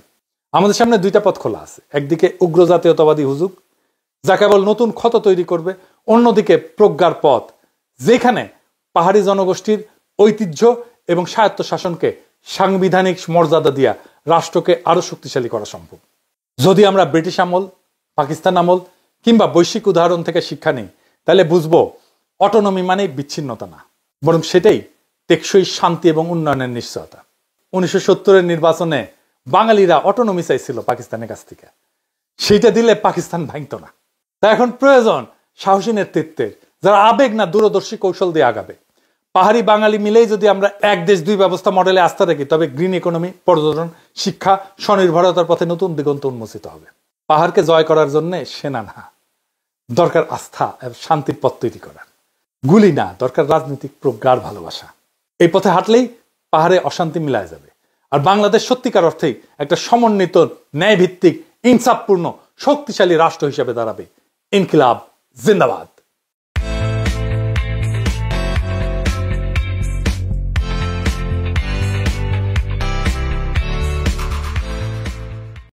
আমাদের সামনে 2টা পথ খোলা আছে। একদিকে উগ্র জাতীয়তাবাদী হুজুগ, যা কেবল নতুন ক্ষত তৈরি করবে। অন্যদিকে প্রজ্ঞার পথ, যেখানে পাহাড়ি জনগোষ্ঠীর ঐতিহ্য এবং স্বায়ত্ত শাসনকে সাংবিধানিক মর্যাদা দিয়া রাষ্ট্রকে আরো শক্তিশালী করা সম্ভব। যদি আমরা ব্রিটিশ আমল, পাকিস্তান আমল কিংবা বৈশ্বিক উদাহরণ থেকে শিক্ষা নেই, তাহলে বুঝবো অটোনমি মানে বিচ্ছিন্নতা না, বরং সেটাই টেকসই শান্তি এবং উন্নয়নের নিশ্চয়তা। 1970-এর নির্বাচনে বাঙালিরা অটোনমি চাইছিল পাকিস্তানের কাছ থেকে, সেইটা দিলে পাকিস্তান ভাঙত না। তাই এখন প্রয়োজন সাহসী নেতৃত্বের, যারা আবেগ না দূরদর্শী কৌশল দিয়ে আগাবে। পাহাড়ি বাঙালি মিলেই যদি আমরা 1 দেশ 2 ব্যবস্থা মডেলে আস্থা রাখি, তবে গ্রিন ইকোনমি, পর্যটন, শিক্ষা, স্বনির্ভরতার পথে নতুন দিগন্ত উন্মোচিত হবে। পাহাড়কে জয় করার জন্য সেনা না, দরকার আস্থা এবং শান্তির পথ তৈরি করার। গুলি না, দরকার রাজনৈতিক প্রজ্ঞার ভালোবাসা। এই পথে হাঁটলেই পাহাড়ে অশান্তি মিলায় যাবে, আর বাংলাদেশ সত্যিকার অর্থেই একটা সমন্বিত, ন্যায়ভিত্তিক, ইনসাফপূর্ণ, শক্তিশালী রাষ্ট্র হিসেবে দাঁড়াবে। ইনকিলাব জিন্দাবাদ।